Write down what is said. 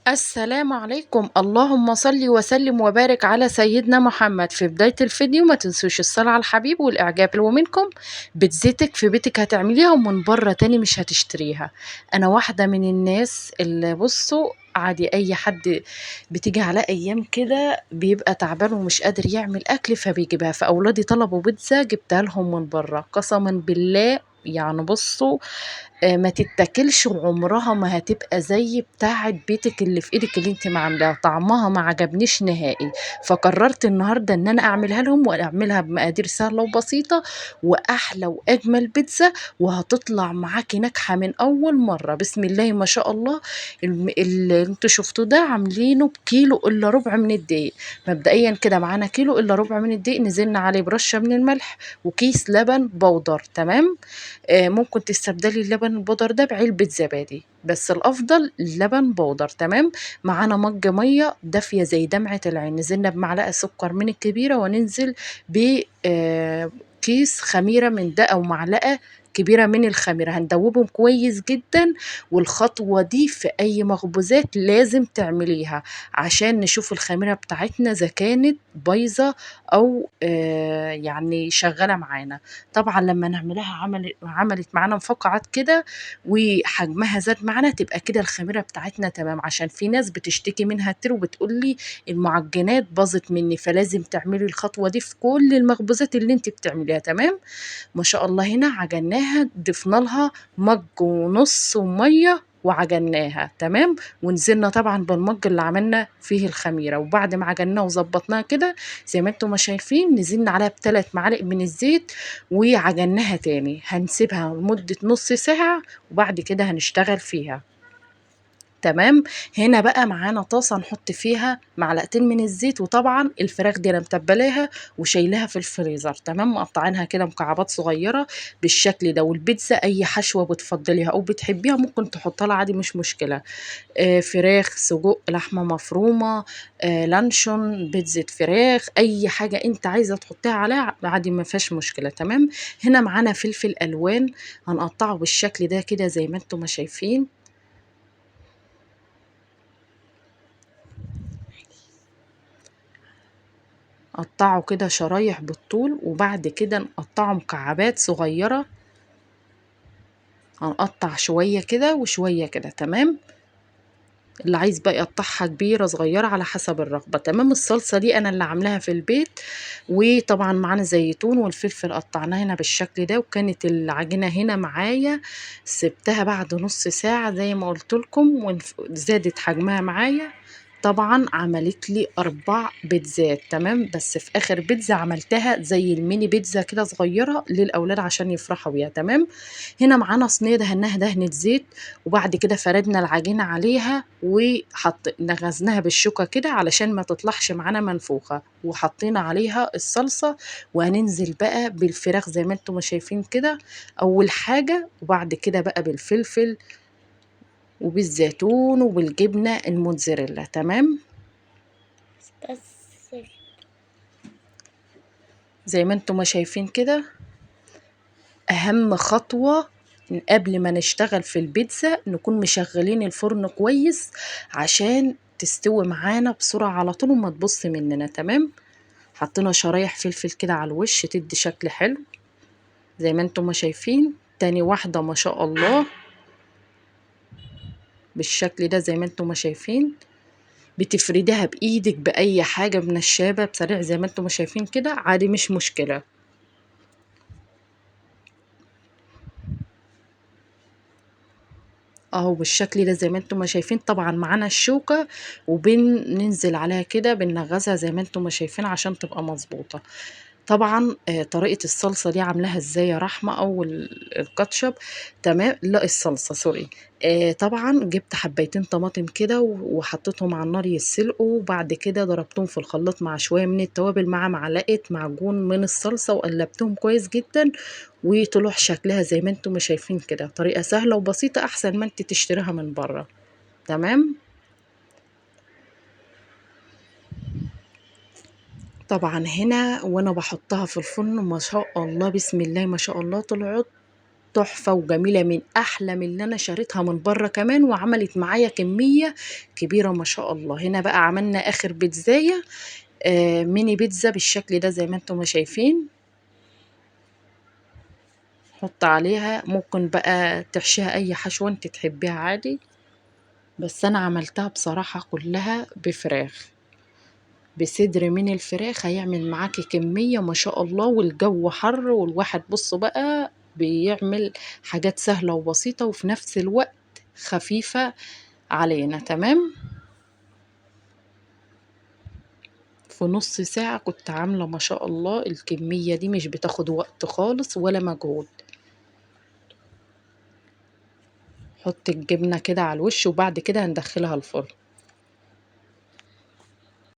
السلام عليكم، اللهم صل وسلم وبارك على سيدنا محمد. في بداية الفيديو ما تنسوش الصلاة على الحبيب والإعجاب. لو منكم بتزيتك في بيتك هتعمليها ومن بره تاني مش هتشتريها. أنا واحدة من الناس اللي بصوا عادي أي حد بتيجي على أيام كده بيبقى تعبان ومش قادر يعمل أكل فبيجيبها. فأولادي طلبوا بيتزا جبتها لهم من بره قسما بالله. يعني بصوا ما تتاكلش وعمرها ما هتبقى زي بتاعة بيتك اللي في ايدك اللي انت ما عاملاها. طعمها ما عجبنيش نهائي، فقررت النهارده ان انا اعملها لهم واعملها بمقادير سهله وبسيطه واحلى واجمل بيتزا، وهتطلع معاكي ناجحه من اول مره. بسم الله ما شاء الله. اللي انتوا شفتوه ده عاملينه بكيلو الا ربع من الدقيق. مبدئيا كده معانا كيلو الا ربع من الدقيق، نزلنا عليه برشه من الملح وكيس لبن بودر. تمام. ممكن تستبدلي اللبن البودر ده بعلبة زبادي، بس الأفضل اللبن بودر. تمام. معانا مج مية دافية زي دمعة العين، نزلنا بمعلقة سكر من الكبيرة وننزل ب كيس خميرة من ده أو معلقة كبيرة من الخميرة، هندوبهم كويس جدا. والخطوة دي في أي مخبوزات لازم تعمليها عشان نشوف الخميرة بتاعتنا إذا كانت بايظة أو يعني شغالة معانا. طبعا لما نعملها عملت معانا مفقعات كده وحجمها زاد معانا، تبقى كده الخميره بتاعتنا تمام. عشان في ناس بتشتكي منها كتير وبتقول لي المعجنات باظت مني، فلازم تعملي الخطوه دي في كل المخبوزات اللي انت بتعمليها. تمام. ما شاء الله. هنا عجناها، ضفنا لها مج ونص وميه وعجناها. تمام. ونزلنا طبعا بالمج اللي عملنا فيه الخميره، وبعد ما عجناها وظبطناها كده زي ما انتم ما شايفين نزلنا عليها بثلاث معالق من الزيت وعجناها تاني. هنسيبها لمدة نص ساعة وبعد كده هنشتغل فيها. تمام. هنا بقى معانا طاسة نحط فيها معلقتين من الزيت، وطبعا الفراخ دي انا متبلاها وشايلها في الفريزر. تمام. مقطعينها كده مكعبات صغيرة بالشكل ده. والبيتزا اي حشوة بتفضليها او بتحبيها ممكن تحطها لها عادي مش مشكلة. فراخ، سجق، لحمة مفرومة، لانشون، بيتزا فراخ، اي حاجة انت عايزة تحطيها عليها عادي ما فيهاش مشكلة. تمام. هنا معانا فلفل الوان هنقطعه بالشكل ده كده زي ما انتم ما شايفين. قطعه كده شرايح بالطول وبعد كده نقطعه مكعبات صغيرة. هنقطع شوية كده وشوية كده. تمام. اللي عايز بقى يقطعها كبيرة صغيرة على حسب الرغبة. تمام. الصلصة دي أنا اللي عاملاها في البيت. وطبعا معانا زيتون والفلفل قطعناه هنا بالشكل ده. وكانت العجينة هنا معايا سبتها بعد نص ساعة زي ما قلت لكم وزادت حجمها معايا. طبعا عملت لي 4 بيتزات. تمام. بس في اخر بيتزا عملتها زي الميني بيتزا كده صغيرة للاولاد عشان يفرحوا بيها. تمام. هنا معانا صينية دهناها دهنة زيت، وبعد كده فردنا العجينة عليها نغزناها بالشوكة كده علشان ما تطلعش معانا منفوخة، وحطينا عليها الصلصة. وهننزل بقى بالفراخ زي ما انتم ما شايفين كده اول حاجة، وبعد كده بقى بالفلفل وبالزيتون وبالجبنة الموتزاريلا. تمام. بس زي ما انتم ما شايفين كده. اهم خطوة قبل ما نشتغل في البيتزا نكون مشغلين الفرن كويس عشان تستوي معانا بسرعة على طول وما تبص مننا. تمام. حطينا شرايح فلفل كده على الوش تدي شكل حلو زي ما انتم ما شايفين. تاني واحدة ما شاء الله بالشكل ده زي ما انتم ما شايفين. بتفردها بايدك باي حاجة بنشابة بسريع زي ما انتم ما شايفين كده عادي مش مشكلة. اهو بالشكل ده زي ما انتم ما شايفين. طبعا معانا الشوكة وبننزل عليها كده بنغزها زي ما انتم ما شايفين عشان تبقى مظبوطة. طبعا طريقة الصلصة دي عاملاها ازاي يا رحمة او الكاتشب. تمام. لا الصلصة سوري. طبعا جبت حبيتين طماطم كده وحطيتهم على النار يتسلقوا، وبعد كده ضربتهم في الخلاط مع شوية من التوابل مع معلقة معجون من الصلصة وقلبتهم كويس جدا وطلع شكلها زي ما انتم شايفين كده. طريقة سهلة وبسيطة احسن ما انت تشتريها من بره. تمام. طبعا هنا وانا بحطها في الفرن ما شاء الله بسم الله ما شاء الله طلعت تحفة وجميلة، من أحلى من اللي أنا شريتها من برّه كمان، وعملت معايا كمية كبيرة ما شاء الله. هنا بقى عملنا آخر بيتزاية، ميني بيتزا بالشكل ده زي ما أنتم ما شايفين. حُط عليها، ممكن بقى تحشيها أي حشوة أنتِ تحبيها عادي، بس أنا عملتها بصراحة كلّها بفراخ، بصدر من الفراخ. هيعمل معاكِ كمية ما شاء الله، والجو حَر والواحد بُصّوا بقى بيعمل حاجات سهلة وبسيطة وفي نفس الوقت خفيفة علينا، تمام. في نُص ساعة كنت عاملة ما شاء الله الكمية دي، مش بتاخد وقت خالص ولا مجهود. حُطّي الجبنة كده على الوش وبعد كده هندخّلها الفرن.